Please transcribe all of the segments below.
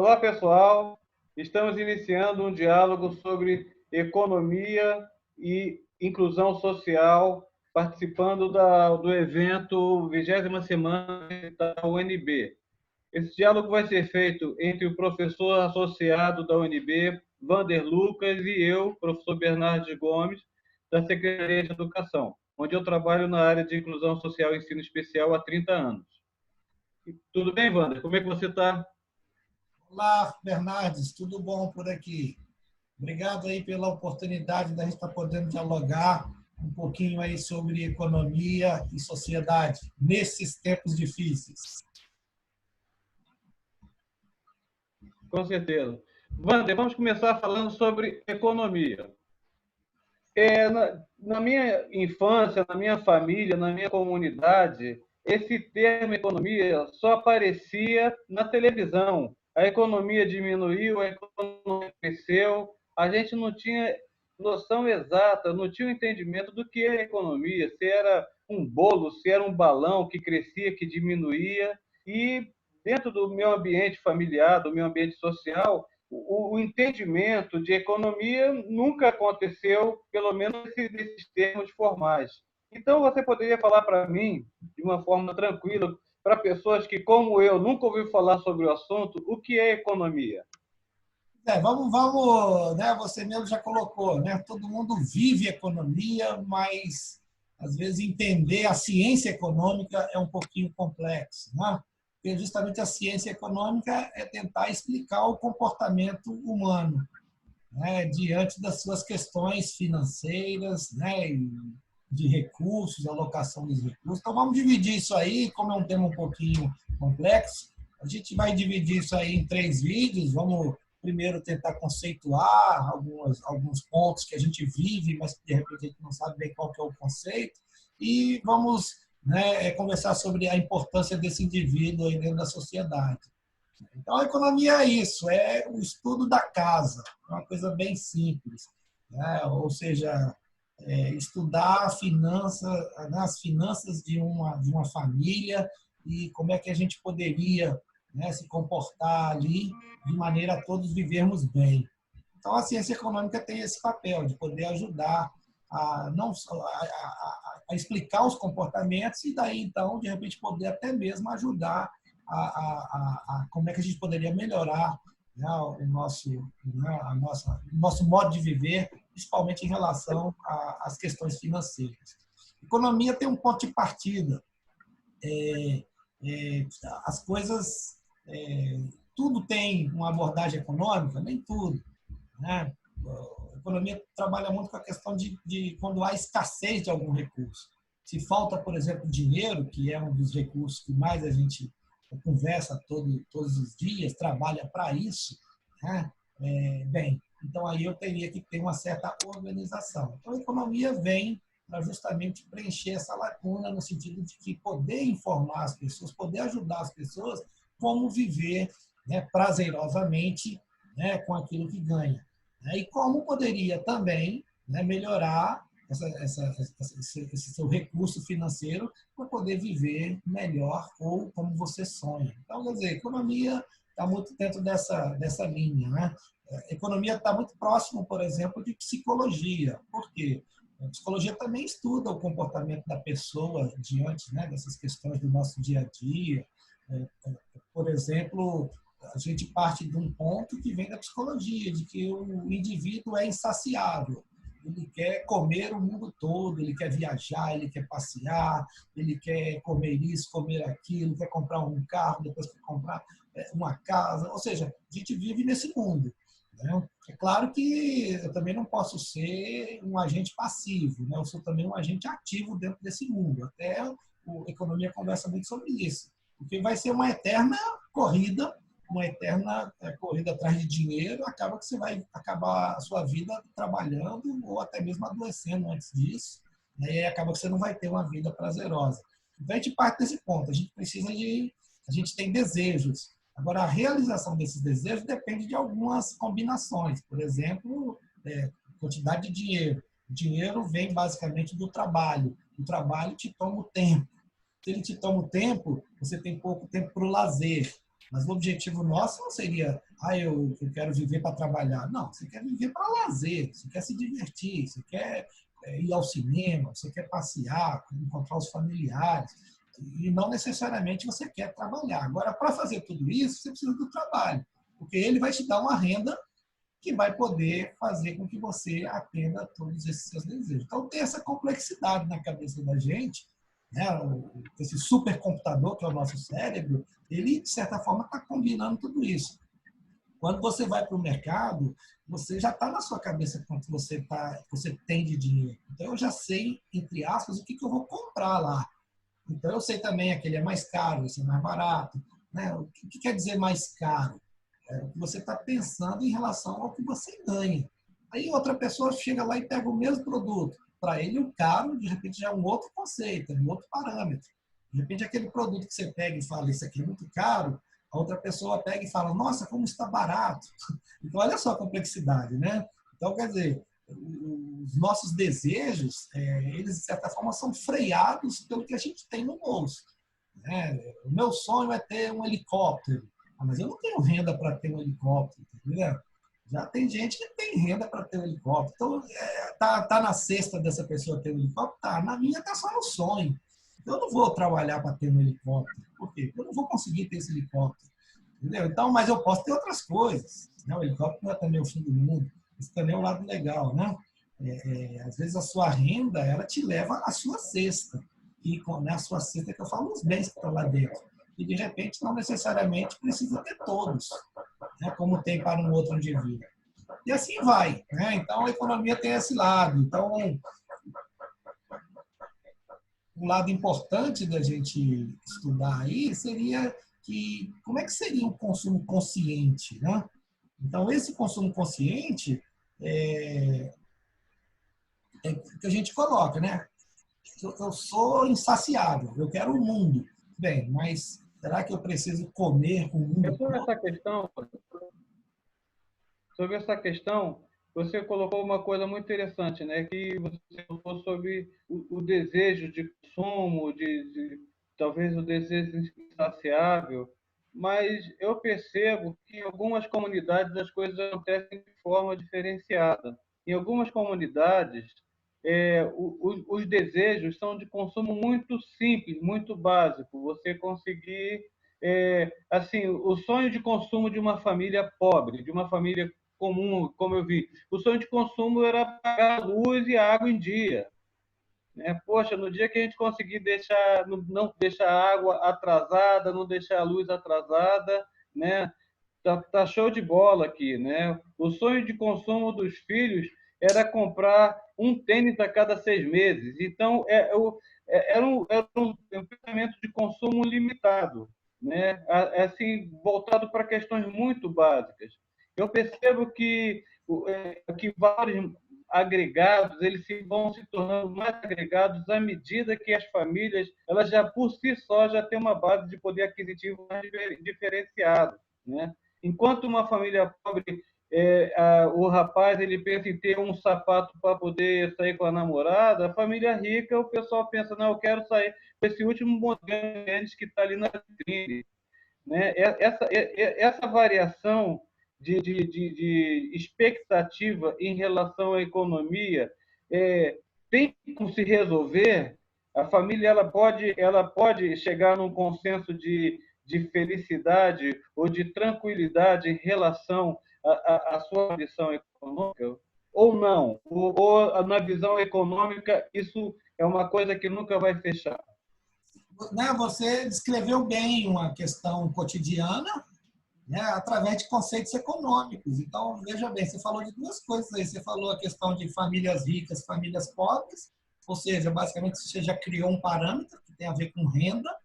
Olá, pessoal. Estamos iniciando um diálogo sobre economia e inclusão social, participando do evento 20ª Semana da UNB. Esse diálogo vai ser feito entre o professor associado da UNB, Vander Lucas, e eu, professor Bernardo Gomes, da Secretaria de Educação, onde eu trabalho na área de inclusão social e ensino especial há 30 anos. Tudo bem, Vander? Como é que você está? Olá, Bernardes, tudo bom por aqui? Obrigado aí pela oportunidade da gente estar podendo dialogar um pouquinho aí sobre economia e sociedade nesses tempos difíceis. Com certeza. Wander, vamos começar falando sobre economia. Na minha infância, na minha família, na minha comunidade, esse termo economia só aparecia na televisão. A economia diminuiu, a economia cresceu, a gente não tinha noção exata, não tinha o entendimento do que é economia, se era um bolo, se era um balão que crescia, que diminuía. E dentro do meu ambiente familiar, do meu ambiente social, o entendimento de economia nunca aconteceu, pelo menos nesses termos formais. Então, você poderia falar para mim, de uma forma tranquila, para pessoas que, como eu, nunca ouviram falar sobre o assunto, o que é economia? Vamos, né? Você mesmo já colocou, né? Todo mundo vive economia, mas às vezes entender a ciência econômica é um pouquinho complexo, né? Porque justamente a ciência econômica é tentar explicar o comportamento humano, né, diante das suas questões financeiras, né, de recursos, alocação dos recursos. Então, vamos dividir isso aí, como é um tema um pouquinho complexo, a gente vai dividir isso aí em 3 vídeos. Vamos primeiro tentar conceituar alguns pontos que a gente vive, mas de repente a gente não sabe bem qual que é o conceito, e vamos, né, conversar sobre a importância desse indivíduo aí dentro da sociedade. Então, a economia é isso, é o estudo da casa, é uma coisa bem simples, né? Ou seja, estudar a finança, né, as finanças de uma família e como é que a gente poderia, né, se comportar ali de maneira a todos vivermos bem. Então, a ciência econômica tem esse papel de poder ajudar a não a explicar os comportamentos e daí então de repente poder até mesmo ajudar como é que a gente poderia melhorar, né, o nosso modo de viver, principalmente em relação às questões financeiras. Economia tem um ponto de partida. É, as coisas, tudo tem uma abordagem econômica, nem tudo, né? A economia trabalha muito com a questão de quando há escassez de algum recurso. Se falta, por exemplo, dinheiro, que é um dos recursos que mais a gente conversa todos os dias, trabalha para isso, né? Bem, então aí eu teria que ter uma certa organização. Então a economia vem para justamente preencher essa lacuna no sentido de que poder informar as pessoas, poder ajudar as pessoas como viver, né, prazerosamente, né, com aquilo que ganha. E como poderia também, né, melhorar esse seu recurso financeiro para poder viver melhor ou como você sonha. Então, quer dizer, a economia está muito dentro dessa linha. Né? A economia está muito próximo, por exemplo, de psicologia. Por quê? A psicologia também estuda o comportamento da pessoa diante, né, dessas questões do nosso dia a dia. Por exemplo, a gente parte de um ponto que vem da psicologia, de que o indivíduo é insaciável. Ele quer comer o mundo todo, ele quer viajar, ele quer passear, ele quer comer isso, comer aquilo, quer comprar um carro, depois quer comprar uma casa. Ou seja, a gente vive nesse mundo. Né? É claro que eu também não posso ser um agente passivo, né? Eu sou também um agente ativo dentro desse mundo. Até a economia conversa muito sobre isso. Porque vai ser uma eterna corrida, uma eterna corrida atrás de dinheiro, acaba que você vai acabar a sua vida trabalhando ou até mesmo adoecendo antes disso, né? E acaba que você não vai ter uma vida prazerosa. Então, a gente parte desse ponto. A gente tem desejos. Agora, a realização desses desejos depende de algumas combinações. Por exemplo, quantidade de dinheiro. O dinheiro vem basicamente do trabalho. O trabalho te toma o tempo. Se ele te toma o tempo, você tem pouco tempo para o lazer. Mas o objetivo nosso não seria, eu quero viver para trabalhar. Não, você quer viver para lazer, você quer se divertir, você quer ir ao cinema, você quer passear, encontrar os familiares. E não necessariamente você quer trabalhar. Agora, para fazer tudo isso, você precisa do trabalho, porque ele vai te dar uma renda que vai poder fazer com que você atenda a todos esses seus desejos. Então, tem essa complexidade na cabeça da gente, né? Esse supercomputador, que é o nosso cérebro, ele, de certa forma, está combinando tudo isso. Quando você vai para o mercado, você já está na sua cabeça quanto você tem de dinheiro. Então, eu já sei, entre aspas, o que eu vou comprar lá. Então, eu sei também aquele é mais caro, esse é mais barato. Né? O que quer dizer mais caro? É o que você está pensando em relação ao que você ganha. Aí outra pessoa chega lá e pega o mesmo produto. Para ele, o caro, de repente, já é um outro conceito, um outro parâmetro. De repente, aquele produto que você pega e fala, isso aqui é muito caro, a outra pessoa pega e fala, nossa, como está barato. Então, olha só a complexidade, né? Então, quer dizer, os nossos desejos, eles, de certa forma, são freados pelo que a gente tem no bolso. Né? O meu sonho é ter um helicóptero. Mas eu não tenho renda para ter um helicóptero, entendeu? Já tem gente que tem renda para ter um helicóptero. Então, tá na cesta dessa pessoa ter um helicóptero? Tá. Na minha tá só no sonho. Então, eu não vou trabalhar para ter um helicóptero. Por quê? Porque eu não vou conseguir ter esse helicóptero. Entendeu? Então, mas eu posso ter outras coisas. Né? O helicóptero não é também o fim do mundo. Isso também é um lado legal, né? Às vezes a sua renda, ela te leva à sua cesta. E né, a sua cesta que eu falo, os bens que estão lá dentro. E, de repente, não necessariamente precisa ter todos, né, como tem para um outro indivíduo. E assim vai. Né? Então, a economia tem esse lado. Então, um lado importante da gente estudar aí seria que como é que seria o consumo consciente, né? Então, esse consumo consciente é que a gente coloca, né? Eu sou insaciável, eu quero o mundo. Bem, mas será que eu preciso comer o mundo todo? Sobre essa questão, você colocou uma coisa muito interessante, né? Que você falou sobre o desejo de consumo, talvez o desejo insaciável, mas eu percebo que em algumas comunidades as coisas acontecem de forma diferenciada. Em algumas comunidades, os desejos são de consumo muito simples, muito básico. Você conseguir assim, o sonho de consumo de uma família pobre, de uma família comum, como eu vi, o sonho de consumo era pagar a luz e a água em dia. Né? Poxa, no dia que a gente conseguir não deixar a água atrasada, não deixar a luz atrasada, né? Tá show de bola aqui, né? O sonho de consumo dos filhos era comprar um tênis a cada 6 meses. Então, era um pensamento de consumo limitado, né? Assim, voltado para questões muito básicas. Eu percebo que vários agregados eles vão se tornando mais agregados à medida que as famílias elas já por si só já têm uma base de poder aquisitivo mais diferenciado, né? Enquanto uma família pobre, o rapaz ele pensa em ter um sapato para poder sair com a namorada, a família rica, o pessoal pensa, não, eu quero sair com esse último modelo que está ali na vitrine. Né? Essa variação de expectativa em relação à economia tem como se resolver. A família ela pode chegar num consenso de felicidade ou de tranquilidade em relação à sua condição econômica ou não? Ou na visão econômica isso é uma coisa que nunca vai fechar? Né, você descreveu bem uma questão cotidiana, né, através de conceitos econômicos. Então, veja bem, você falou de duas coisas aí. Você falou a questão de famílias ricas, famílias pobres, ou seja, basicamente você já criou um parâmetro que tem a ver com renda,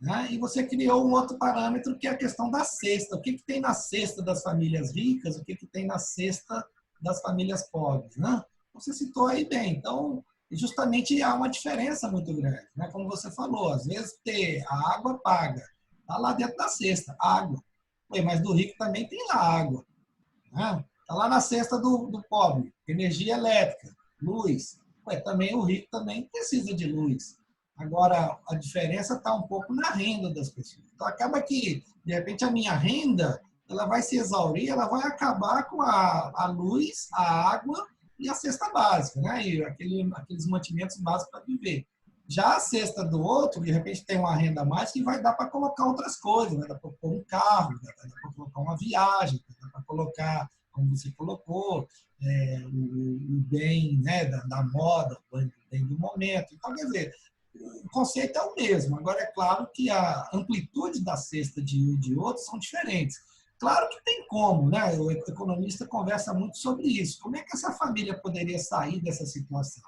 né, e você criou um outro parâmetro que é a questão da cesta. O que tem na cesta das famílias ricas, o que tem na cesta das famílias pobres. Né? Você citou aí bem. Então, justamente há uma diferença muito grande. Né? Como você falou, às vezes ter a água paga, está lá dentro da cesta, água. Mas do rico também tem lá água. Está, né? Lá na cesta do pobre, energia elétrica, luz. Também o rico também precisa de luz. Agora, a diferença está um pouco na renda das pessoas. Então, acaba que, de repente, a minha renda ela vai se exaurir, ela vai acabar com a luz, a água e a cesta básica, né? E aqueles mantimentos básicos para viver. Já a cesta do outro, de repente, tem uma renda a mais que vai dar para colocar outras coisas, vai dar para pôr um carro, vai dar para colocar uma viagem, vai dar para colocar, como você colocou, o bem, né, da moda, o bem do momento. Então, quer dizer, o conceito é o mesmo. Agora, é claro que a amplitude da cesta de um e de outro são diferentes. Claro que tem como, né? O economista conversa muito sobre isso. Como é que essa família poderia sair dessa situação?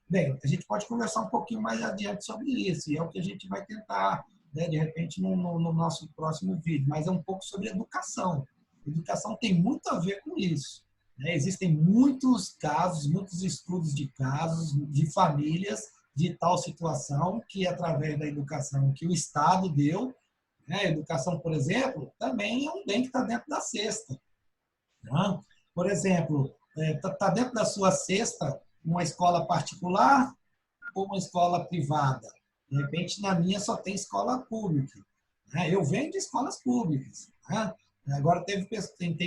Bem, a gente pode conversar um pouquinho mais adiante sobre isso, e é o que a gente vai tentar, né, de repente, no nosso próximo vídeo, mas é um pouco sobre educação. Educação tem muito a ver com isso. Né? Existem muitos casos, muitos estudos de casos de famílias de tal situação que, através da educação que o Estado deu, né, a educação, por exemplo, também é um bem que está dentro da cesta. Né? Por exemplo, está dentro da sua cesta uma escola particular ou uma escola privada? De repente, na minha só tem escola pública. Né? Eu venho de escolas públicas. Né? Agora, tem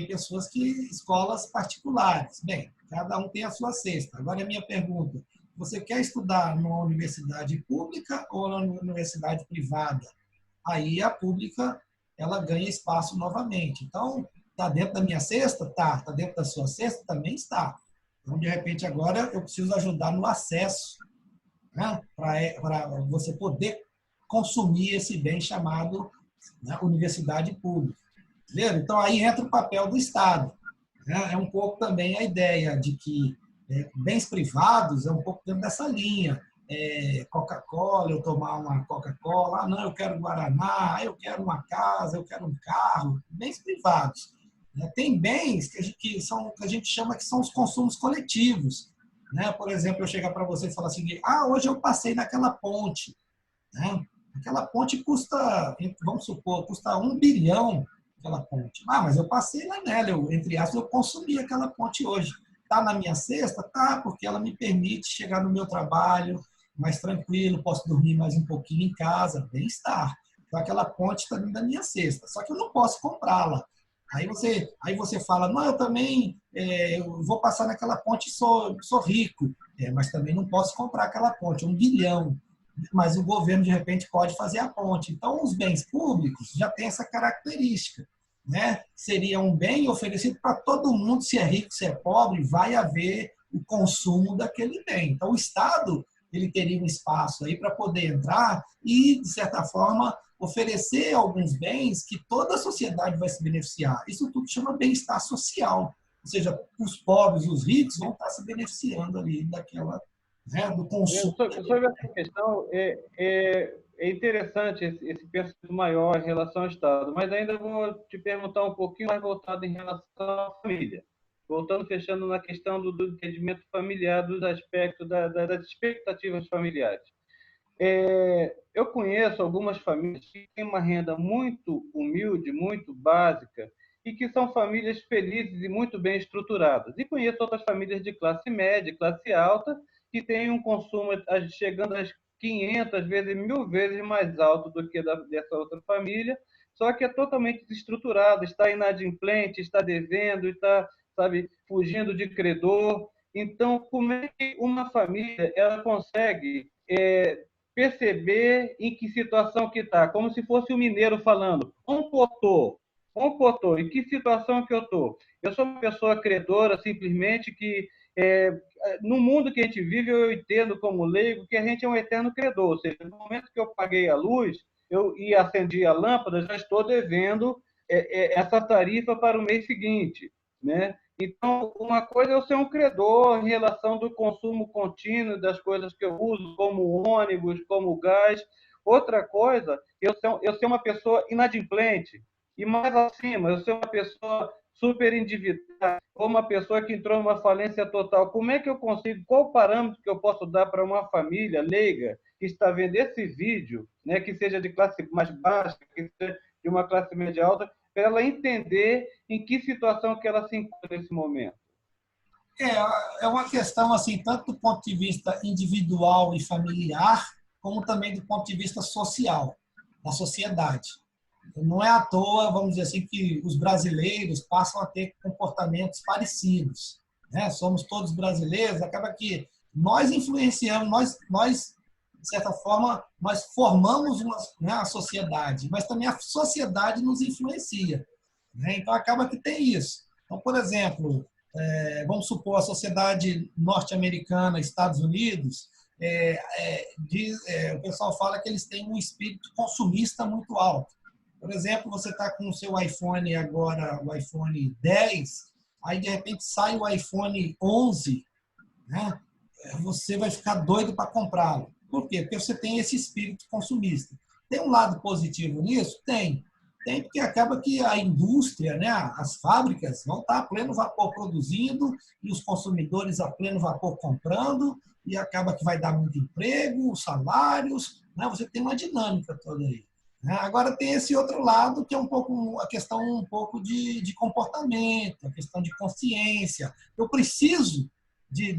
pessoas que escolas particulares. Bem, cada um tem a sua cesta. Agora, a minha pergunta, você quer estudar numa universidade pública ou numa universidade privada? Aí a pública ela ganha espaço novamente. Então, está dentro da minha cesta? Tá. Está dentro da sua cesta? Também está. Então, de repente, agora eu preciso ajudar no acesso, né, para você poder consumir esse bem chamado, né, universidade pública. Entendeu? Então, aí entra o papel do Estado. Né? É um pouco também a ideia de que bens privados é um pouco dentro dessa linha. Coca-Cola, eu tomar uma Coca-Cola, não, eu quero Guaraná, eu quero uma casa, eu quero um carro, bens privados. Tem bens que a gente chama que são os consumos coletivos. Né? Por exemplo, eu chegar para você e falar assim, hoje eu passei naquela ponte. Né? Aquela ponte custa, vamos supor, custa 1 bilhão, aquela ponte. Mas eu passei lá nela, entre aspas, eu consumi aquela ponte hoje. Está na minha cesta? Tá, porque ela me permite chegar no meu trabalho mais tranquilo, posso dormir mais um pouquinho em casa, bem-estar. Então, aquela ponte está dentro da minha cesta. Só que eu não posso comprá-la. Aí você fala, não, eu também eu vou passar naquela ponte e sou rico. Mas também não posso comprar aquela ponte, 1 bilhão. Mas o governo, de repente, pode fazer a ponte. Então, os bens públicos já têm essa característica. Né? Seria um bem oferecido para todo mundo, se é rico, se é pobre, vai haver o consumo daquele bem. Então, o Estado ele teria um espaço aí para poder entrar e, de certa forma, oferecer alguns bens que toda a sociedade vai se beneficiar. Isso tudo chama bem-estar social. Ou seja, os pobres, os ricos vão estar se beneficiando ali daquela, né, do consumo. Sobre essa questão, é interessante esse pensamento maior em relação ao Estado, mas ainda vou te perguntar um pouquinho mais voltado em relação à família. Voltando, fechando na questão do entendimento familiar, dos aspectos das expectativas familiares. Eu conheço algumas famílias que têm uma renda muito humilde, muito básica, e que são famílias felizes e muito bem estruturadas. E conheço outras famílias de classe média, classe alta, que têm um consumo chegando às 500 vezes, 1000 vezes mais alto do que dessa outra família, só que é totalmente desestruturada, está inadimplente, está devendo, está, sabe, fugindo de credor. Então, como é que uma família ela consegue perceber em que situação que está, como se fosse um mineiro falando, um potô, em que situação que eu estou? Eu sou uma pessoa credora, simplesmente, que no mundo que a gente vive, eu entendo como leigo que a gente é um eterno credor, ou seja, no momento que eu paguei a luz e acendi a lâmpada, já estou devendo essa tarifa para o mês seguinte, né? Então, uma coisa é eu ser um credor em relação do consumo contínuo das coisas que eu uso, como ônibus, como gás. Outra coisa, eu ser uma pessoa inadimplente. E mais acima, eu ser uma pessoa super endividada, ou uma pessoa que entrou numa falência total. Como é que eu consigo, qual o parâmetro que eu posso dar para uma família leiga que está vendo esse vídeo, né, que seja de classe mais baixa, que seja de uma classe média alta, para ela entender em que situação que ela se encontra nesse momento? É uma questão, assim, tanto do ponto de vista individual e familiar, como também do ponto de vista social, da sociedade. Não é à toa, vamos dizer assim, que os brasileiros passam a ter comportamentos parecidos, né? Somos todos brasileiros, acaba que nós influenciamos, de certa forma, nós formamos né, a sociedade, mas também a sociedade nos influencia, né? Então, acaba que tem isso. Então, por exemplo, vamos supor a sociedade norte-americana, Estados Unidos, o pessoal fala que eles têm um espírito consumista muito alto. Por exemplo, você está com o seu iPhone agora, o iPhone 10, aí de repente sai o iPhone 11, né? Você vai ficar doido para comprá-lo. Por quê? Porque você tem esse espírito consumista. Tem um lado positivo nisso? Tem. Tem porque acaba que a indústria, né, as fábricas vão estar a pleno vapor produzindo e os consumidores a pleno vapor comprando e acaba que vai dar muito emprego, salários, né? Você tem uma dinâmica toda aí. Agora tem esse outro lado que é um pouco a questão um pouco de comportamento, a questão de consciência. Eu preciso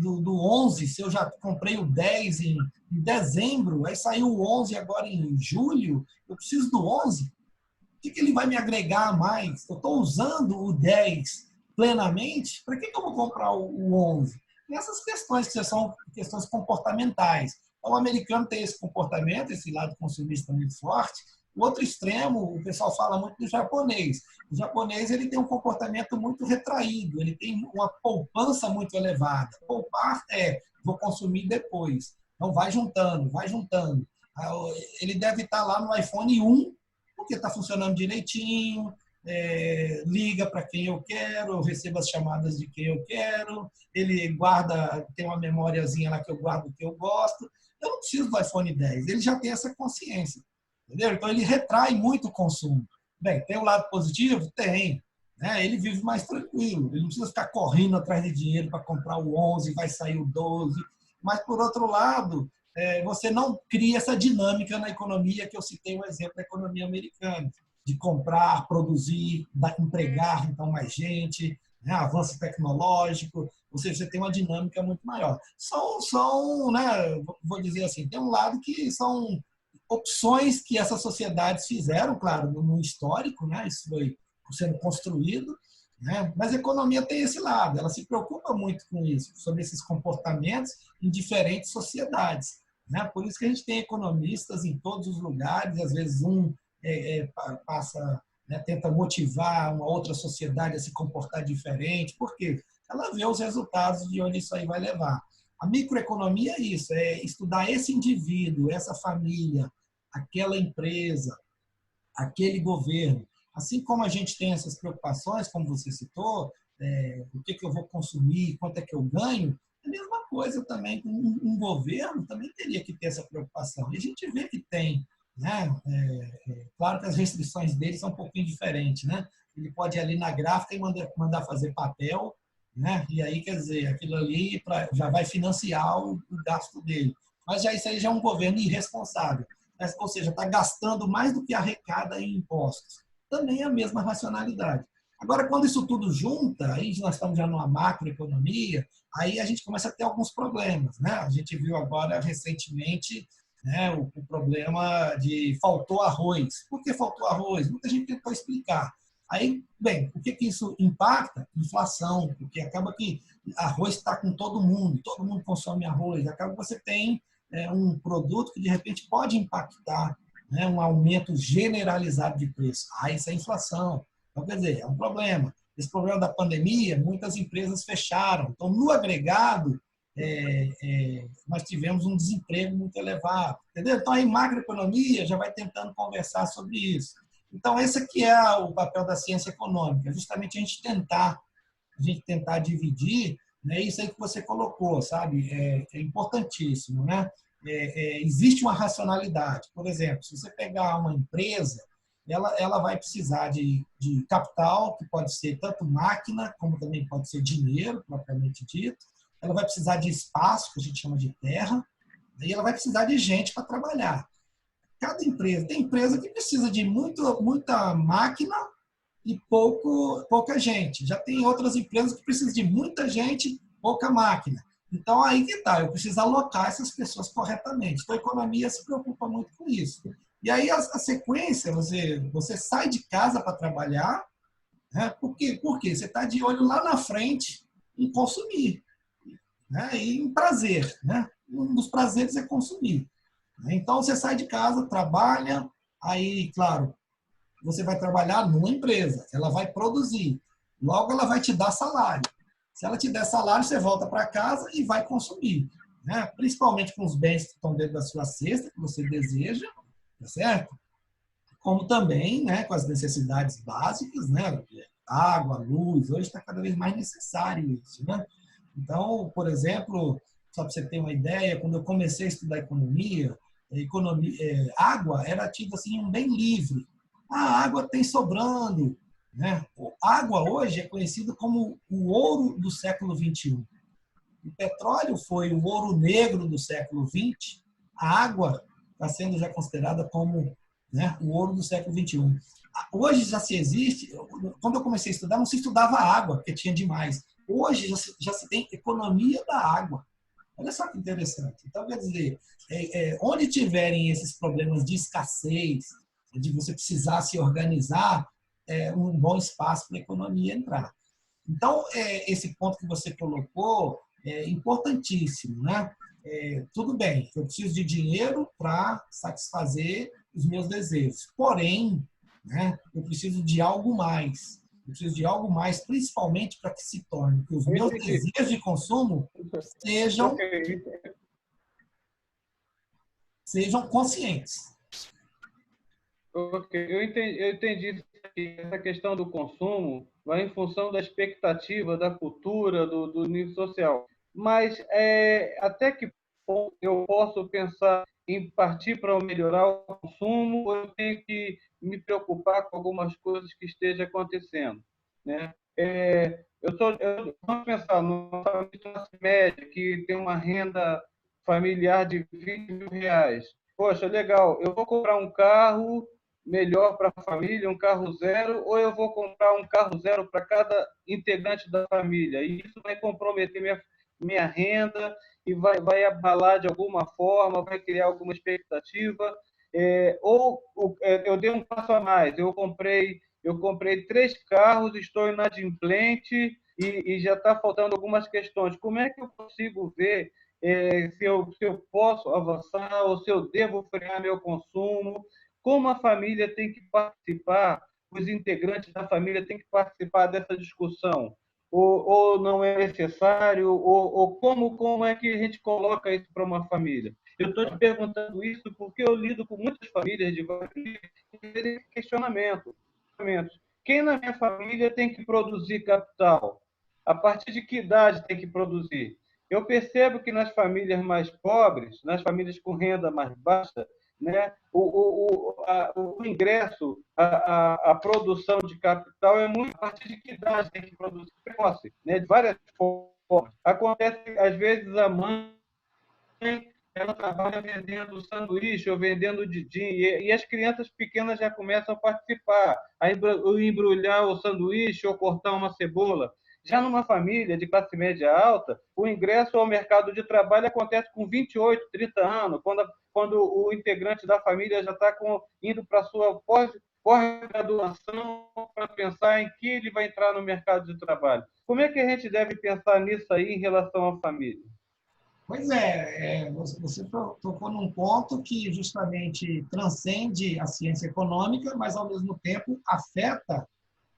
do 11, se eu já comprei o 10 em dezembro, aí saiu o 11 agora em julho, eu preciso do 11. O que ele vai me agregar a mais? Eu estou usando o 10 plenamente, para que eu vou comprar o 11? E essas questões que são questões comportamentais. Então, o americano tem esse comportamento, esse lado consumista muito forte. O outro extremo, o pessoal fala muito do japonês. O japonês ele tem um comportamento muito retraído, ele tem uma poupança muito elevada. Poupar vou consumir depois. Então, vai juntando, vai juntando. Ele deve estar lá no iPhone 1, porque está funcionando direitinho, liga para quem eu quero, eu recebo as chamadas de quem eu quero, ele guarda, tem uma memóriazinha lá que eu guardo o que eu gosto. Eu não preciso do iPhone 10, ele já tem essa consciência. Entendeu? Então, ele retrai muito o consumo. Bem, tem um lado positivo? Tem. Né? Ele vive mais tranquilo. Ele não precisa ficar correndo atrás de dinheiro para comprar o 11, vai sair o 12. Mas, por outro lado, você não cria essa dinâmica na economia que eu citei um exemplo da economia americana, de comprar, produzir, empregar então mais gente, né? Avanço tecnológico, ou seja, você tem uma dinâmica muito maior. Né, vou dizer assim, tem um lado que são opções que essas sociedades fizeram, claro, no histórico, né? Isso foi sendo construído, né? Mas a economia tem esse lado, ela se preocupa muito com isso, sobre esses comportamentos em diferentes sociedades, né? Por isso que a gente tem economistas em todos os lugares, às vezes passa, né, tenta motivar uma outra sociedade a se comportar diferente, porque ela vê os resultados de onde isso aí vai levar. A microeconomia é isso, é estudar esse indivíduo, essa família, aquela empresa, aquele governo. Assim como a gente tem essas preocupações, como você citou, o que eu vou consumir, quanto é que eu ganho, é a mesma coisa também. Um governo também teria que ter essa preocupação. E a gente vê que tem. Né? Claro que as restrições dele são um pouquinho diferentes. Né? Ele pode ir ali na gráfica e mandar fazer papel, né? E aí, quer dizer, aquilo ali já vai financiar o gasto dele. Mas isso aí já é um governo irresponsável. Ou seja, está gastando mais do que arrecada em impostos. Também é a mesma racionalidade. Agora, quando isso tudo junta, aí nós estamos já numa macroeconomia, aí a gente começa a ter alguns problemas. Né? A gente viu agora, recentemente, né, o problema de faltou arroz. Por que faltou arroz? Muita gente tentou explicar. Aí, bem, o que isso impacta? Inflação, porque acaba que arroz está com todo mundo consome arroz, acaba que você tem um produto que, de repente, pode impactar, né, um aumento generalizado de preço. Isso é inflação. Então, quer dizer, é um problema. Esse problema da pandemia, muitas empresas fecharam. Então, no agregado, nós tivemos um desemprego muito elevado. Entendeu? Então, a macroeconomia já vai tentando conversar sobre isso. Então, esse aqui é o papel da ciência econômica, justamente a gente tentar dividir, né, isso aí que você colocou, sabe? É importantíssimo, né? Existe uma racionalidade. Por exemplo, se você pegar uma empresa, ela vai precisar de capital, que pode ser tanto máquina, como também pode ser dinheiro, propriamente dito. Ela vai precisar de espaço, que a gente chama de terra, e ela vai precisar de gente para trabalhar. Cada empresa, tem empresa que precisa de muita máquina e pouca gente. Já tem outras empresas que precisam de muita gente, pouca máquina. Então, aí que está, eu preciso alocar essas pessoas corretamente. Então, a economia se preocupa muito com isso. E aí, a sequência, você sai de casa para trabalhar, né? Por quê? Porque você está de olho lá na frente em consumir, né? E em prazer. Né? Um dos prazeres é consumir. Né? Então, você sai de casa, trabalha, aí, claro, você vai trabalhar numa empresa, ela vai produzir, logo ela vai te dar salário. Se ela te der salário, você volta para casa e vai consumir, né? Principalmente com os bens que estão dentro da sua cesta, que você deseja, tá certo? Como também, né, com as necessidades básicas, né? Água, luz, hoje está cada vez mais necessário isso, né? Então, por exemplo, só para você ter uma ideia, quando eu comecei a estudar água era tido assim um bem livre. A água tem sobrando, né? Água hoje é conhecido como o ouro do século XXI. O petróleo foi o ouro negro do século XX. A água está sendo já considerada como, né, o ouro do século XXI. Hoje já se existe. Quando eu comecei a estudar, não se estudava água, porque tinha demais. Hoje já se tem economia da água. Olha só que interessante. Então, quer dizer, onde tiverem esses problemas de escassez, de você precisar se organizar, é um bom espaço para a economia entrar. Então, esse ponto que você colocou é importantíssimo, né? Tudo bem, eu preciso de dinheiro para satisfazer os meus desejos. Porém, né, eu preciso de algo mais. Eu preciso de algo mais, principalmente para que se torne que os meus desejos de consumo sejam, Ok. sejam conscientes. Ok, eu entendi isso aqui. Essa questão do consumo vai em função da expectativa, da cultura, do nível social. Mas até que ponto eu posso pensar em partir para melhorar o consumo ou eu tenho que me preocupar com algumas coisas que estejam acontecendo? Né? Vamos pensar numa família de classe média que tem uma renda familiar de R$ 20.000. Poxa, legal, eu vou comprar um carro melhor para a família, um carro zero, ou eu vou comprar um carro zero para cada integrante da família. E isso vai comprometer minha renda e vai abalar de alguma forma, vai criar alguma expectativa. Eu dei um passo a mais, eu comprei 3 carros, estou inadimplente e já está faltando algumas questões. Como é que eu consigo ver se eu posso avançar ou se eu devo frear meu consumo? Como a família tem que participar, os integrantes da família têm que participar dessa discussão? Ou não é necessário? Ou como é que a gente coloca isso para uma família? Eu estou te perguntando isso porque eu lido com muitas famílias de vários níveis e tem esse questionamento. Quem na minha família tem que produzir capital? A partir de que idade tem que produzir? Eu percebo que nas famílias mais pobres, nas famílias com renda mais baixa, né, o ingresso, a produção de capital é muito a partir de que idade tem que produzir precoce, né, de várias formas. Acontece, às vezes, a mãe ela trabalha vendendo sanduíche ou vendendo din-din, e as crianças pequenas já começam a participar, a embrulhar o sanduíche ou cortar uma cebola. Já numa família de classe média alta, o ingresso ao mercado de trabalho acontece com 28, 30 anos, quando o integrante da família já está indo para a sua pós-graduação para pensar em que ele vai entrar no mercado de trabalho. Como é que a gente deve pensar nisso aí em relação à família? Pois você tocou num ponto que justamente transcende a ciência econômica, mas, ao mesmo tempo, afeta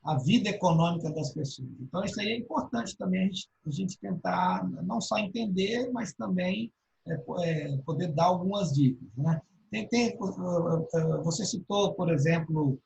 a vida econômica das pessoas. Então, isso aí é importante também a gente tentar não só entender, mas também poder dar algumas dicas. Né? Você citou, por exemplo,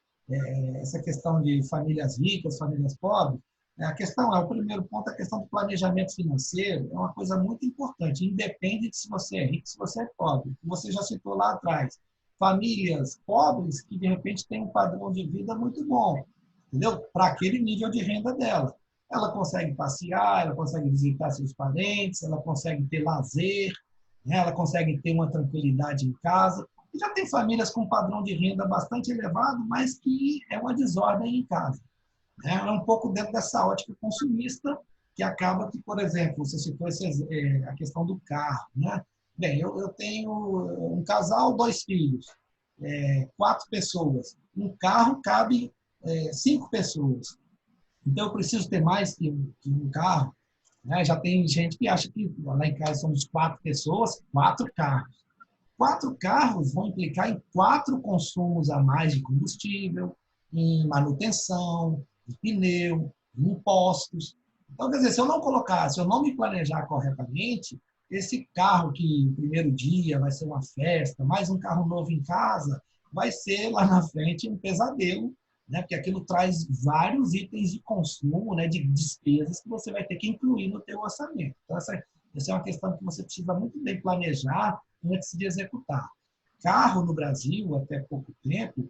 essa questão de famílias ricas, famílias pobres. A questão o primeiro ponto, a questão do planejamento financeiro é uma coisa muito importante, independe de se você é rico, se você é pobre. Você já citou lá atrás, famílias pobres que, de repente, têm um padrão de vida muito bom, entendeu? Para aquele nível de renda dela. Ela consegue passear, ela consegue visitar seus parentes, ela consegue ter lazer, né? Ela consegue ter uma tranquilidade em casa. E já tem famílias com padrão de renda bastante elevado, mas que é uma desordem em casa. É um pouco dentro dessa ótica consumista, que acaba que, por exemplo, você citou a questão do carro, né? Bem, eu tenho um casal, 2 filhos, 4 pessoas. Um carro cabe 5 pessoas. Então, eu preciso ter mais que um carro. Né? Já tem gente que acha que lá em casa somos 4 pessoas, 4 carros. 4 carros vão implicar em 4 consumos a mais de combustível, em manutenção, de pneu, em impostos. Então, quer dizer, se eu não colocar, se eu não me planejar corretamente, esse carro que no primeiro dia vai ser uma festa, mais um carro novo em casa, vai ser lá na frente um pesadelo, né? Porque aquilo traz vários itens de consumo, né? De despesas que você vai ter que incluir no teu orçamento. Então, essa é uma questão que você precisa muito bem planejar antes de executar. Carro no Brasil, até pouco tempo,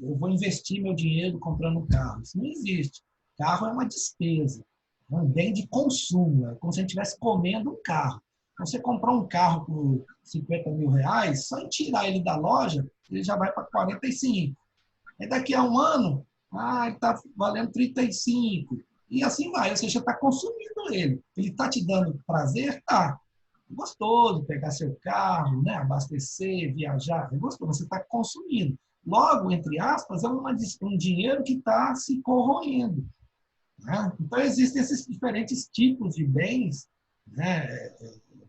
eu vou investir meu dinheiro comprando um carro. Isso não existe. Carro é uma despesa, é um bem de consumo, é como se a gente estivesse comendo um carro. Você comprar um carro por 50 mil reais, só em tirar ele da loja, ele já vai para 45. Aí daqui a um ano, ele está valendo 35. E assim vai, ou seja, está consumindo ele. Ele está te dando prazer? Tá. Gostoso pegar seu carro, né? Abastecer, viajar, é gostoso, você está consumindo. Logo, entre aspas, é um dinheiro que está se corroendo. Né? Então, existem esses diferentes tipos de bens, né?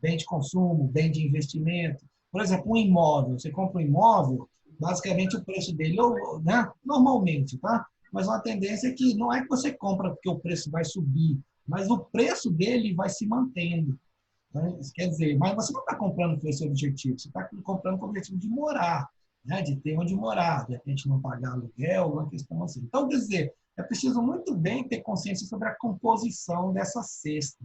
Bem de consumo, bem de investimento. Por exemplo, um imóvel. Você compra um imóvel, basicamente o preço dele, né? Normalmente, tá? Mas uma tendência é que não é que você compra porque o preço vai subir, mas o preço dele vai se mantendo. Isso quer dizer, mas você não está comprando com esse objetivo, você está comprando com o objetivo de morar, né? De ter onde morar, de repente não pagar aluguel, uma questão assim. Então, quer dizer, é preciso muito bem ter consciência sobre a composição dessa cesta.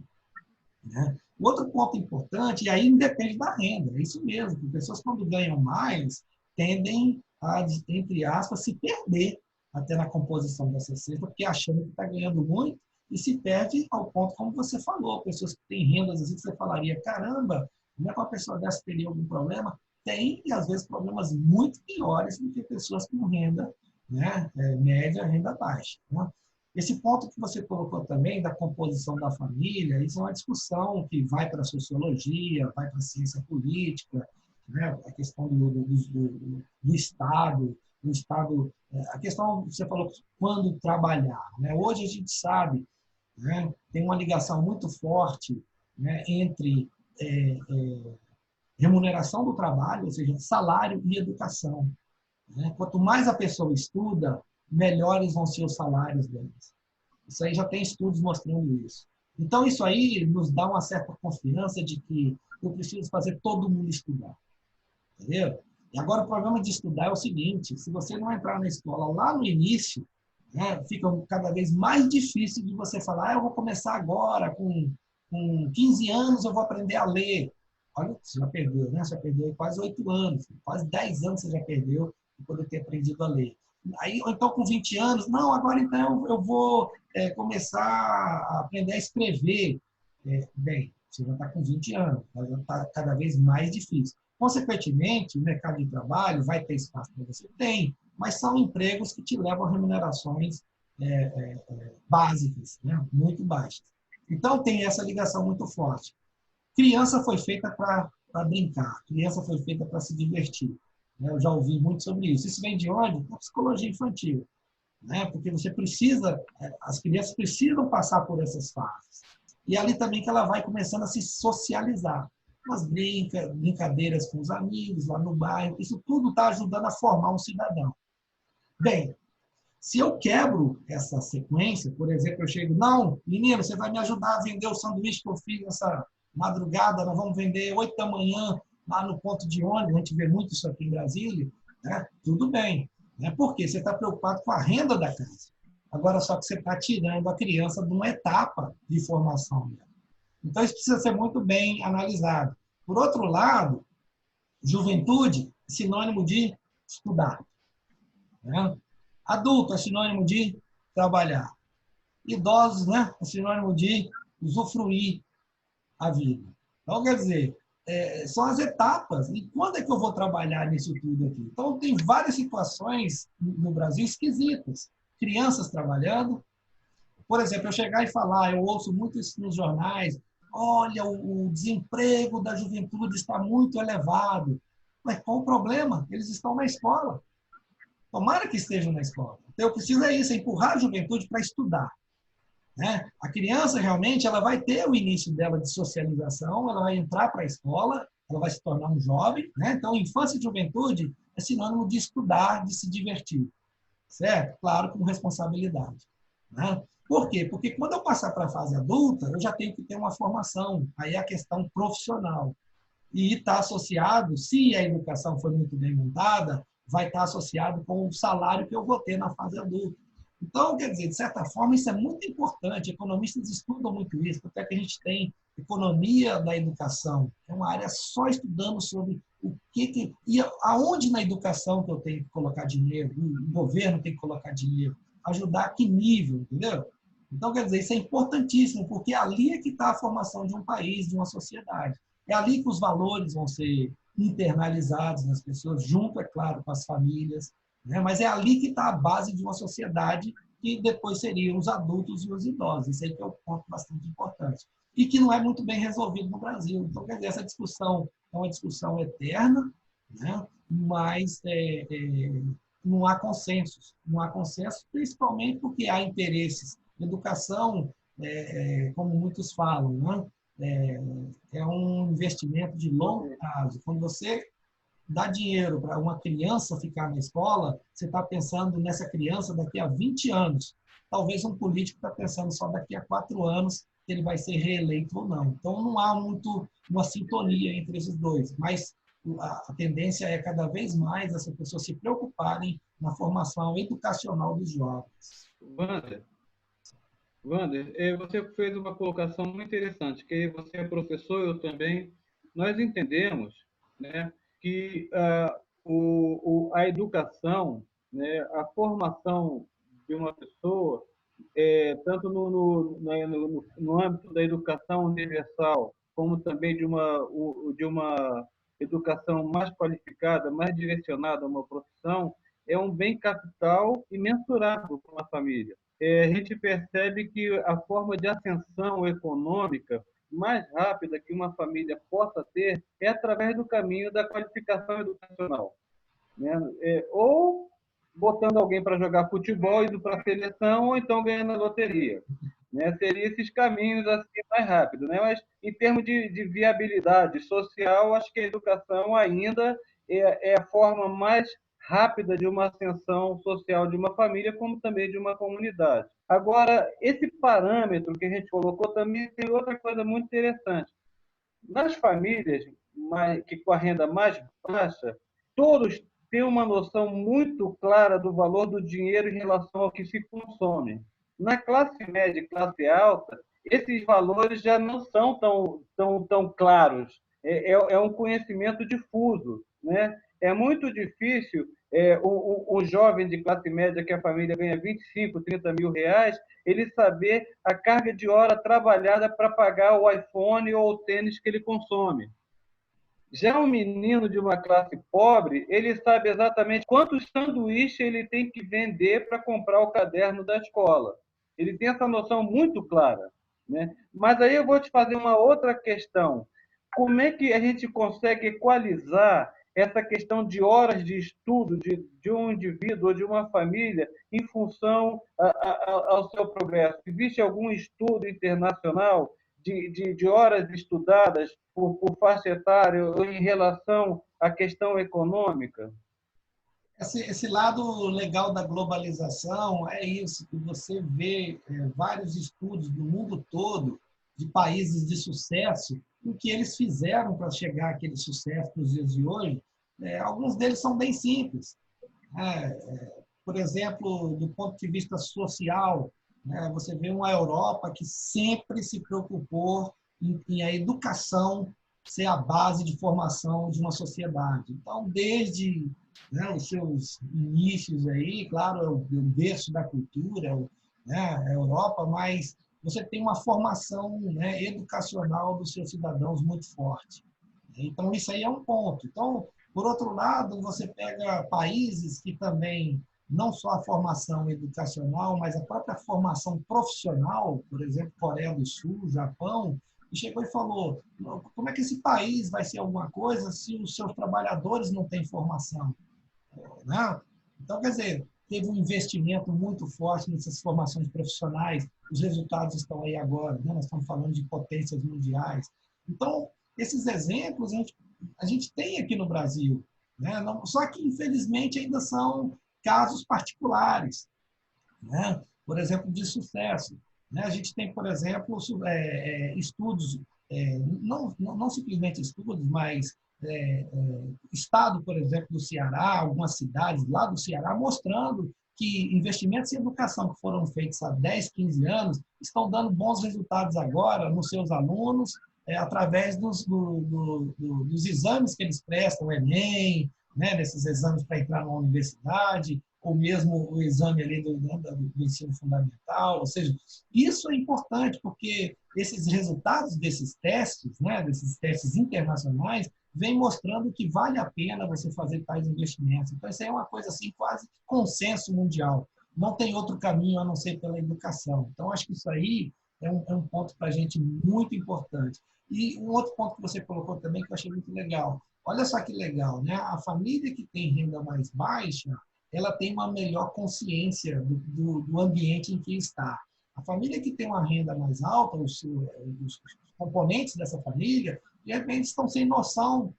Né? Outro ponto importante, e aí depende da renda, é isso mesmo, que pessoas quando ganham mais tendem a, entre aspas, se perder até na composição dessa cesta, porque achando que está ganhando muito, e se perde ao ponto, como você falou, pessoas que têm rendas, assim, que você falaria, caramba, não é que uma pessoa dessa teria algum problema? Tem, e às vezes, problemas muito piores do que pessoas com renda, né, média, renda baixa. Né? Esse ponto que você colocou também, da composição da família, isso é uma discussão que vai para a sociologia, vai para a ciência política, né, a questão do Estado, a questão, você falou, quando trabalhar. Né? Hoje a gente sabe, né, tem uma ligação muito forte, né, entre remuneração do trabalho, ou seja, salário e educação. Né? Quanto mais a pessoa estuda, melhores vão ser os salários delas. Isso aí já tem estudos mostrando isso. Então, isso aí nos dá uma certa confiança de que eu preciso fazer todo mundo estudar. Entendeu? E agora, o problema de estudar é o seguinte, se você não entrar na escola lá no início, né, fica cada vez mais difícil de você falar, eu vou começar agora, com 15 anos eu vou aprender a ler. Olha, você já perdeu, né? Você já perdeu quase 8 anos, quase 10 anos você já perdeu de poder ter aprendido a ler. Aí, ou então, com 20 anos, não, agora então eu vou começar a aprender a escrever. Bem, você já está com 20 anos, já está cada vez mais difícil. Consequentemente, o mercado de trabalho vai ter espaço para você? Tem, mas são empregos que te levam a remunerações básicas, né? Muito baixas. Então, tem essa ligação muito forte. Criança foi feita para brincar, criança foi feita para se divertir. Né? Eu já ouvi muito sobre isso. Isso vem de onde? Da psicologia infantil. Né? Porque você precisa, as crianças precisam passar por essas fases. E ali também que ela vai começando a se socializar. Umas brincadeiras com os amigos, lá no bairro, isso tudo está ajudando a formar um cidadão. Bem, se eu quebro essa sequência, por exemplo, eu chego, não, menino, você vai me ajudar a vender o sanduíche que eu fiz nessa madrugada, nós vamos vender 8 da manhã lá no ponto de ônibus, a gente vê muito isso aqui em Brasília, né? Tudo bem. Né? Porque você está preocupado com a renda da casa. Agora, só que você está tirando a criança de uma etapa de formação dela. Então, isso precisa ser muito bem analisado. Por outro lado, juventude é sinônimo de estudar. Né? Adulto é sinônimo de trabalhar. Idosos, né, é sinônimo de usufruir a vida. Então, quer dizer, são as etapas. E quando é que eu vou trabalhar nisso tudo aqui? Então, tem várias situações no Brasil esquisitas. Crianças trabalhando, Por exemplo, eu chegar e falar, eu ouço muito isso nos jornais, olha, o desemprego da juventude está muito elevado. Mas qual o problema? Eles estão na escola. Tomara que estejam na escola. Então, eu preciso é isso, é empurrar a juventude para estudar. Né? A criança, realmente, ela vai ter o início dela de socialização, ela vai entrar para a escola, ela vai se tornar um jovem. Né? Então, infância e juventude é sinônimo de estudar, de se divertir. Certo? Claro, com responsabilidade. Né? Por quê? Porque quando eu passar para a fase adulta, eu já tenho que ter uma formação. Aí é a questão profissional. E está associado, se a educação for muito bem montada, vai estar associado com o salário que eu vou ter na fase adulta. Então, quer dizer, de certa forma, isso é muito importante. Economistas estudam muito isso, até que a gente tem economia da educação, que é uma área só estudando sobre o que e aonde na educação que eu tenho que colocar dinheiro, o governo tem que colocar dinheiro, ajudar a que nível, entendeu? Então, quer dizer, isso é importantíssimo, porque ali é que está a formação de um país, de uma sociedade. É ali que os valores vão ser internalizados nas pessoas, junto, é claro, com as famílias, né? Mas é ali que está a base de uma sociedade que depois seriam os adultos e os idosos. Isso aí que é um ponto bastante importante. E que não é muito bem resolvido no Brasil. Então, quer dizer, essa discussão é uma discussão eterna, né? Mas não há consensos. Não há consenso, principalmente porque há interesses. Educação, como muitos falam, né? É um investimento de longo prazo. Quando você dá dinheiro para uma criança ficar na escola, você está pensando nessa criança daqui a 20 anos. Talvez um político está pensando só daqui a 4 anos que ele vai ser reeleito ou não. Então, não há muito uma sintonia entre esses dois. Mas a tendência é cada vez mais essas pessoas se preocuparem na formação educacional dos jovens. Wander, você fez uma colocação muito interessante, que você é professor, eu também. Nós entendemos, né, que a educação, né, a formação de uma pessoa, tanto no âmbito da educação universal, como também de uma educação mais qualificada, mais direcionada a uma profissão, é um bem capital imensurável para uma família. A gente percebe que a forma de ascensão econômica mais rápida que uma família possa ter é através do caminho da qualificação educacional, né? Ou botando alguém para jogar futebol, indo para a seleção, ou então ganhando a loteria. Né? Seria esses caminhos assim mais rápidos. Né? Mas, em termos de viabilidade social, acho que a educação ainda é a forma mais rápida de uma ascensão social de uma família, como também de uma comunidade. Agora, esse parâmetro que a gente colocou também tem outra coisa muito interessante. Nas famílias que com a renda mais baixa, todos têm uma noção muito clara do valor do dinheiro em relação ao que se consome. Na classe média e classe alta, esses valores já não são tão claros. É um conhecimento difuso. Né? É muito difícil um jovem de classe média que a família ganha 25, 30 mil reais, ele saber a carga de hora trabalhada para pagar o iPhone ou o tênis que ele consome. Já um menino de uma classe pobre, ele sabe exatamente quantos sanduíches ele tem que vender para comprar o caderno da escola. Ele tem essa noção muito clara. Né? Mas aí eu vou te fazer uma outra questão. Como é que a gente consegue equalizar essa questão de horas de estudo de um indivíduo ou de uma família em função ao seu progresso? Existe algum estudo internacional de horas estudadas por faixa etária em relação à questão econômica? Esse lado legal da globalização é isso, que você vê vários estudos do mundo todo de países de sucesso, o que eles fizeram para chegar àquele sucesso nos dias de hoje. Alguns deles são bem simples. Por exemplo, do ponto de vista social, você vê uma Europa que sempre se preocupou em a educação ser a base de formação de uma sociedade. Então, desde os seus inícios aí, claro, é o berço da cultura, a Europa, mas você tem uma formação educacional dos seus cidadãos muito forte. Então, isso aí é um ponto. Então, por outro lado, você pega países que também não só a formação educacional, mas a própria formação profissional, por exemplo, Coreia do Sul, Japão, e chegou e falou, como é que esse país vai ser alguma coisa se os seus trabalhadores não têm formação? Né? Então, quer dizer, teve um investimento muito forte nessas formações profissionais, os resultados estão aí agora, né? Nós estamos falando de potências mundiais. Então, esses exemplos a gente tem aqui no Brasil, né? Não, só que, infelizmente, ainda são casos particulares, né? Por exemplo, de sucesso. Né? A gente tem, por exemplo, estudos, não simplesmente estudos, mas estado, por exemplo, do Ceará, algumas cidades lá do Ceará, mostrando que investimentos em educação que foram feitos há 10, 15 anos estão dando bons resultados agora nos seus alunos, através dos exames que eles prestam, o Enem, né, desses exames para entrar na universidade, ou mesmo o exame ali do ensino fundamental. Ou seja, isso é importante porque esses resultados desses testes, né, desses testes internacionais, vem mostrando que vale a pena você fazer tais investimentos. Então, isso aí é uma coisa assim, quase consenso mundial. Não tem outro caminho a não ser pela educação. Então, acho que isso aí é um ponto para a gente muito importante. E um outro ponto que você colocou também, que eu achei muito legal. Olha só que legal, né? A família que tem renda mais baixa, ela tem uma melhor consciência do ambiente em que está. A família que tem uma renda mais alta, os componentes dessa família, de repente estão sem noção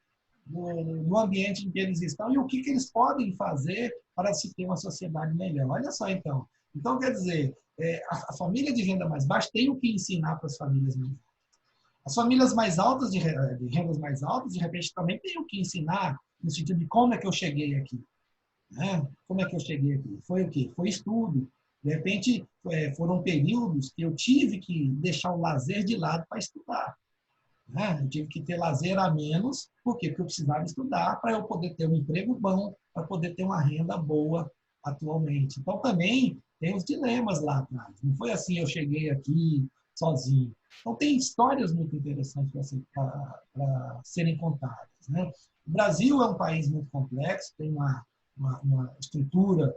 do ambiente em que eles estão e o que eles podem fazer para se ter uma sociedade melhor. Olha só, então. Então, quer dizer, a família de renda mais baixa tem o que ensinar para as famílias mais altas. As famílias mais altas, de rendas mais altas, de repente, também têm o que ensinar no sentido de como é que eu cheguei aqui. Né? Como é que eu cheguei aqui? Foi o quê? Foi estudo. De repente, foram períodos que eu tive que deixar o lazer de lado para estudar. Né? Eu tive que ter lazer a menos, por quê? Porque eu precisava estudar para eu poder ter um emprego bom, para poder ter uma renda boa atualmente. Então, também tem os dilemas lá atrás. Não foi assim, eu cheguei aqui sozinho. Então, tem histórias muito interessantes para serem contadas. Né? O Brasil é um país muito complexo, tem uma estrutura,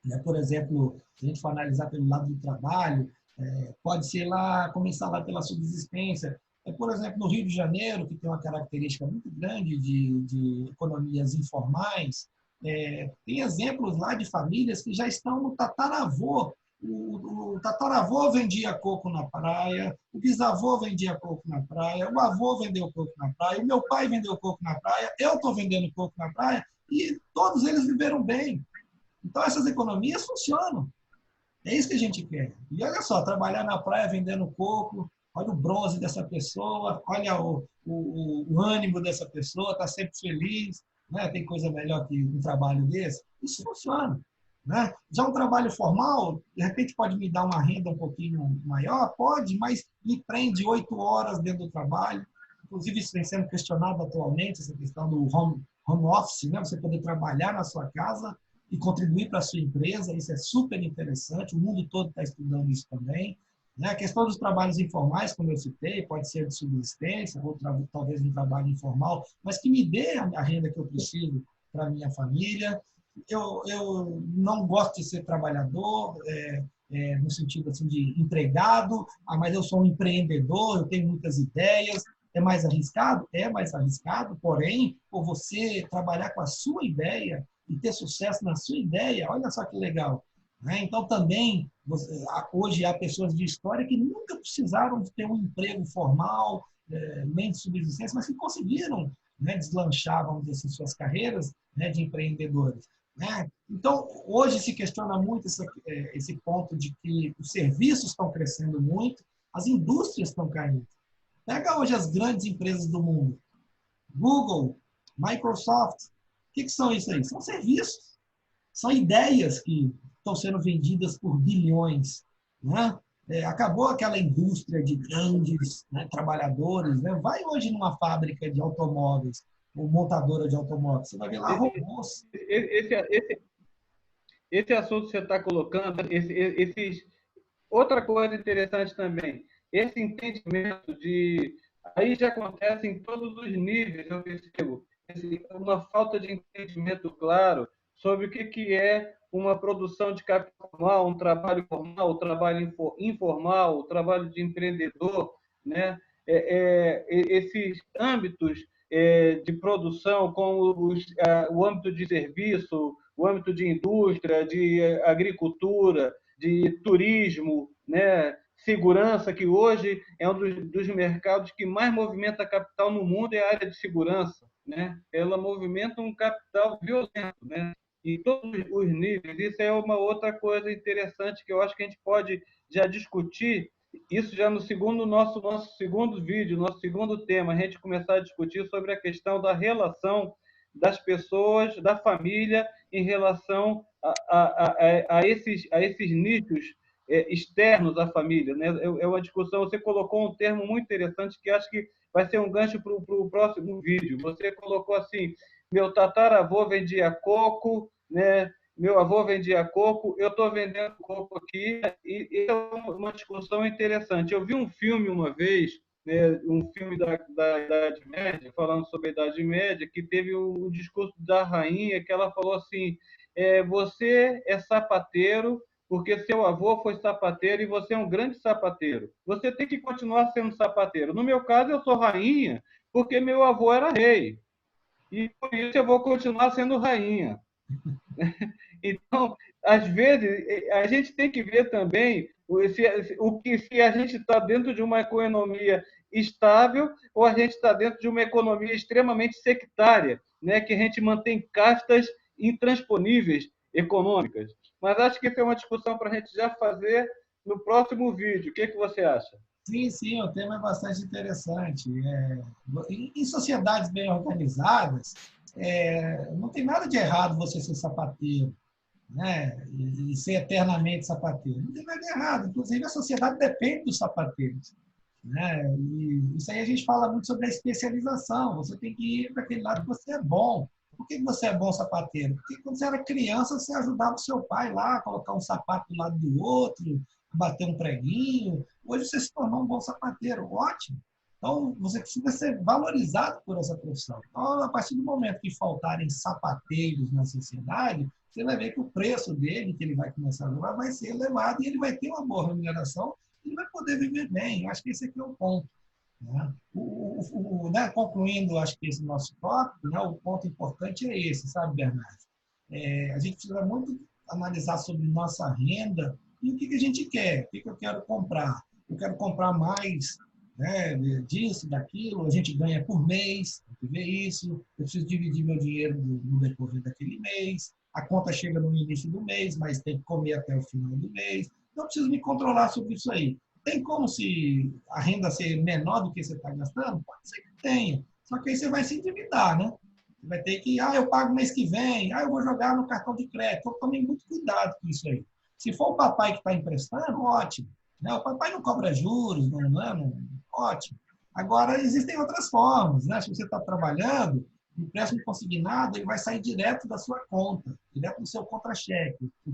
né? Por exemplo, se a gente for analisar pelo lado do trabalho, pode ser lá, começar lá pela subsistência. Por exemplo, no Rio de Janeiro, que tem uma característica muito grande de economias informais, tem exemplos lá de famílias que já estão no tataravô. O tataravô vendia coco na praia, o bisavô vendia coco na praia, o avô vendeu coco na praia, o meu pai vendeu coco na praia, eu estou vendendo coco na praia, e todos eles viveram bem. Então, essas economias funcionam. É isso que a gente quer. E olha só, trabalhar na praia vendendo coco, olha o bronze dessa pessoa, olha o ânimo dessa pessoa, está sempre feliz, né? Tem coisa melhor que um trabalho desse. Isso funciona. Né? Já um trabalho formal, de repente pode me dar uma renda um pouquinho maior? Pode, mas me prende 8 horas dentro do trabalho. Inclusive, isso vem sendo questionado atualmente, essa questão do home office, né? Você poder trabalhar na sua casa e contribuir para a sua empresa, isso é super interessante, o mundo todo está estudando isso também. Né? A questão dos trabalhos informais, como eu citei, pode ser de subsistência, ou talvez um trabalho informal, mas que me dê a renda que eu preciso para a minha família. Eu não gosto de ser trabalhador, no sentido assim, de empregado, mas eu sou um empreendedor, eu tenho muitas ideias. É mais arriscado? É mais arriscado, porém, por você trabalhar com a sua ideia, e ter sucesso na sua ideia, olha só que legal. Né? Então, também, hoje há pessoas de história que nunca precisaram de ter um emprego formal, nem de subsistência, mas que conseguiram, né, deslanchar, vamos dizer assim, suas carreiras, né, de empreendedores. Né? Então, hoje se questiona muito esse ponto de que os serviços estão crescendo muito, as indústrias estão caindo. Pega hoje as grandes empresas do mundo, Google, Microsoft. O que são isso aí? São serviços, são ideias que estão sendo vendidas por bilhões. Né? Acabou aquela indústria de grandes, né, trabalhadores. Né? Vai hoje numa fábrica de automóveis, ou montadora de automóveis, você vai ver lá robôs. Esse assunto que você está colocando, outra coisa interessante também, esse entendimento de... Aí já acontece em todos os níveis, eu percebo, uma falta de entendimento claro sobre o que é uma produção de capital formal, um trabalho formal, um trabalho informal, um trabalho de empreendedor, né? Esses âmbitos de produção, como o âmbito de serviço, o âmbito de indústria, de agricultura, de turismo, né? Segurança, que hoje é um dos mercados que mais movimenta capital no mundo, é a área de segurança, né? Ela movimenta um capital violento, né? Em todos os níveis. Isso é uma outra coisa interessante que eu acho que a gente pode já discutir, isso já no nosso segundo vídeo, nosso segundo tema, a gente começar a discutir sobre a questão da relação das pessoas, da família, em relação a esses nichos externos à família, né? É uma discussão. Você colocou um termo muito interessante que acho que vai ser um gancho para o próximo vídeo. Você colocou assim: meu tataravô vendia coco, né? Meu avô vendia coco, eu estou vendendo coco aqui, e é uma discussão interessante. Eu vi um filme uma vez, né, um filme da Idade Média, falando sobre a Idade Média, que teve um discurso da rainha, que ela falou assim: você é sapateiro porque seu avô foi sapateiro e você é um grande sapateiro. Você tem que continuar sendo sapateiro. No meu caso, eu sou rainha porque meu avô era rei. E por isso eu vou continuar sendo rainha. Então, às vezes, a gente tem que ver também se a gente está dentro de uma economia estável ou a gente está dentro de uma economia extremamente sectária, né? Que a gente mantém castas intransponíveis econômicas. Mas acho que isso é uma discussão para a gente já fazer no próximo vídeo. O que, que você acha? Sim, sim, o tema é bastante interessante. Em sociedades bem organizadas, não tem nada de errado você ser sapateiro, né? E ser eternamente sapateiro. Não tem nada de errado. Inclusive, a sociedade depende dos sapateiros, né? E isso aí a gente fala muito sobre a especialização. Você tem que ir para aquele lado que você é bom. Por que você é bom sapateiro? Porque quando você era criança, você ajudava o seu pai lá a colocar um sapato do lado do outro, bater um preguinho. Hoje você se tornou um bom sapateiro. Ótimo. Então, você precisa ser valorizado por essa profissão. Então, a partir do momento que faltarem sapateiros na sociedade, você vai ver que o preço dele, que ele vai começar a jogar, vai ser elevado e ele vai ter uma boa remuneração, ele vai poder viver bem. Eu acho que esse aqui é o ponto. Né? Né? Concluindo, acho que esse nosso tópico, né? O ponto importante é esse, sabe, Bernardo? A gente precisa muito analisar sobre nossa renda e o que a gente quer, o que eu quero comprar. Eu quero comprar mais, né, disso, daquilo, a gente ganha por mês, tem que ver isso, eu preciso dividir meu dinheiro no decorrer daquele mês, a conta chega no início do mês, mas tem que comer até o final do mês, então eu preciso me controlar sobre isso aí. Tem como se a renda ser menor do que você está gastando? Pode ser que tenha, só que aí você vai se endividar, né? Você vai ter que, eu pago mês que vem, eu vou jogar no cartão de crédito, então tome muito cuidado com isso aí. Se for o papai que está emprestando, ótimo. Né? O papai não cobra juros, não é? Ótimo. Agora, existem outras formas. Né? Se você está trabalhando, o empréstimo consignado ele vai sair direto da sua conta, direto do seu contra-cheque. O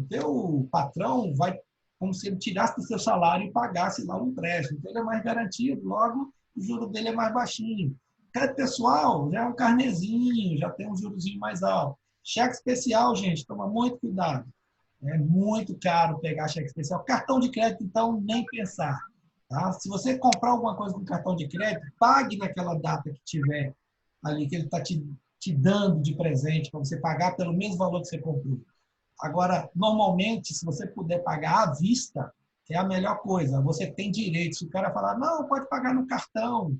teu patrão vai, como se ele tirasse do seu salário e pagasse lá um empréstimo. Então, ele é mais garantido, logo, o juro dele é mais baixinho. Crédito pessoal já é um carnezinho, já tem um jurozinho mais alto. Cheque especial, gente, toma muito cuidado. É muito caro pegar cheque especial. Cartão de crédito, então, nem pensar. Tá? Se você comprar alguma coisa com cartão de crédito, pague naquela data que tiver ali, que ele está te dando de presente, para você pagar pelo mesmo valor que você comprou. Agora, normalmente, se você puder pagar à vista, é a melhor coisa. Você tem direito. Se o cara falar, não, pode pagar no cartão.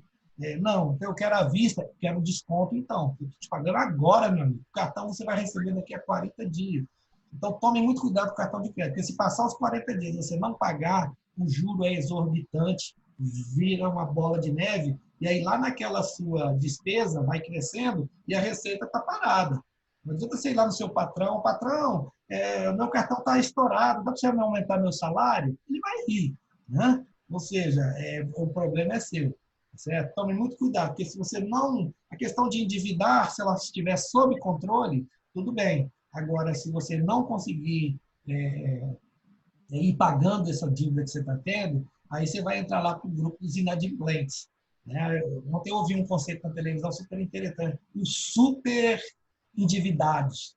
Não, eu quero à vista, quero desconto, então. Eu estou te pagando agora, meu amigo. O cartão você vai receber daqui a 40 dias. Então, tome muito cuidado com o cartão de crédito, porque se passar os 40 dias e você não pagar, o juro é exorbitante, vira uma bola de neve, e aí lá naquela sua despesa vai crescendo e a receita está parada. Não adianta você ir lá no seu patrão, o meu cartão está estourado, dá para você me aumentar meu salário? Ele vai rir. Né? Ou seja, o problema é seu. Certo? Tome muito cuidado, porque se você não... A questão de endividar, se ela estiver sob controle, tudo bem. Agora, se você não conseguir ir pagando essa dívida que você está tendo, aí você vai entrar lá para o grupo dos inadimplentes. Né? Ontem eu ouvi um conceito na televisão super interessante, os super endividados.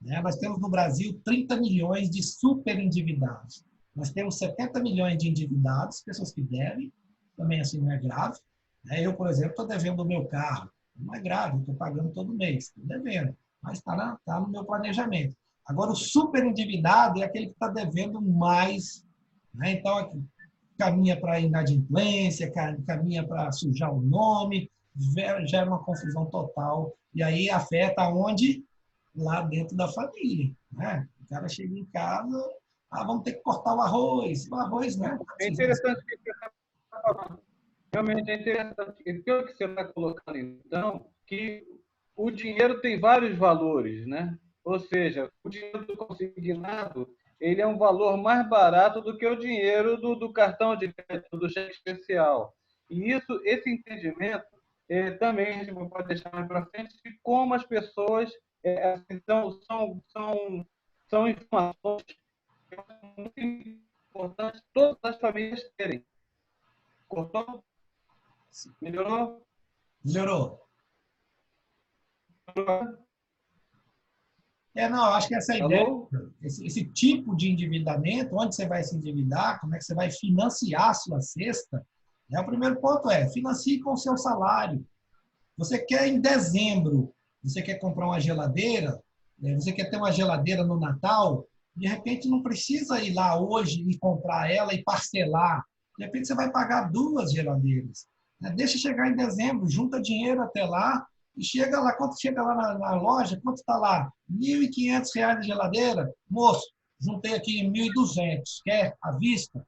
né? Nós temos no Brasil 30 milhões de superendividados. Nós temos 70 milhões de endividados, pessoas que devem, também assim não é grave. Né? Eu, por exemplo, estou devendo o meu carro. Não é grave, estou pagando todo mês, estou devendo, mas está no meu planejamento. Agora, o superendividado é aquele que está devendo mais. Né? Então, caminha para inadimplência, caminha para sujar o nome, gera uma confusão total. E aí afeta onde? Lá dentro da família. Né? O cara chega em casa, vamos ter que cortar o arroz. O arroz não é um É interessante o que você está falando. Realmente é interessante. E pelo que você está colocando, então, que o dinheiro tem vários valores, né? Ou seja, o dinheiro do consignado ele é um valor mais barato do que o dinheiro do cartão de crédito, do cheque especial. E esse entendimento também a gente pode deixar mais para frente de como as pessoas assim, são informações que são muito importantes todas as famílias terem. Cortou? Melhorou? Melhorou. Melhorou? Não, acho que essa ideia, Alô? esse tipo de endividamento, onde você vai se endividar, como é que você vai financiar a sua cesta, né? O primeiro ponto é, financie com o seu salário. Você quer em dezembro, você quer comprar uma geladeira, né? Você quer ter uma geladeira no Natal, de repente não precisa ir lá hoje e comprar ela e parcelar. De repente você vai pagar 2 geladeiras. Né? Deixa chegar em dezembro, junta dinheiro até lá, e chega lá, quando chega lá na loja, quanto está lá? R$ 1.500 de geladeira? Moço, juntei aqui 1.200. Quer à vista?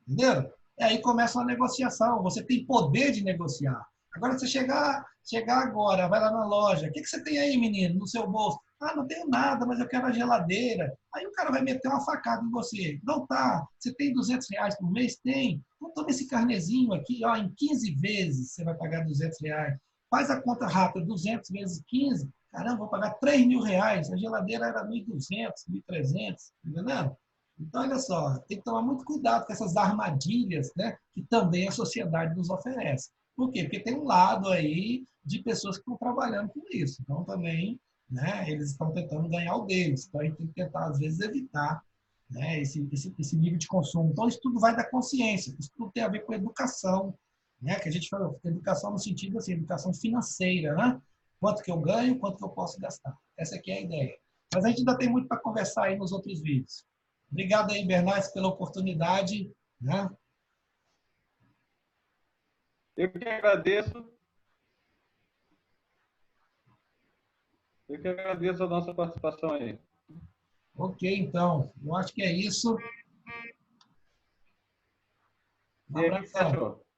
Entendeu? E aí começa uma negociação. Você tem poder de negociar. Agora, você chegar agora, vai lá na loja. O que você tem aí, menino, no seu bolso? Não tenho nada, mas eu quero a geladeira. Aí o cara vai meter uma facada em você. Não tá. Você tem R$ 200 por mês? Tem. Então, toma esse carnezinho aqui, ó, em 15 vezes você vai pagar R$ 200. Faz a conta rápida, 200 vezes 15. Caramba, vou pagar R$ 3.000. A geladeira era 1.200, 1.300. Entendeu? Então, olha só, tem que tomar muito cuidado com essas armadilhas, né, que também a sociedade nos oferece. Por quê? Porque tem um lado aí de pessoas que estão trabalhando com isso. Então, também, né, eles estão tentando ganhar o deles. Então, a gente tem que tentar, às vezes, evitar, né, esse nível de consumo. Então, isso tudo vai da consciência. Isso tudo tem a ver com educação, né, que a gente fala, educação no sentido assim, educação financeira, né? Quanto que eu ganho, quanto que eu posso gastar. Essa aqui é a ideia. Mas a gente ainda tem muito para conversar aí nos outros vídeos. Obrigado aí, Bernays, pela oportunidade. Né? Eu que agradeço. Eu que agradeço a nossa participação aí. Ok, então. Eu acho que é isso. Um E aí, o que você abração. achou?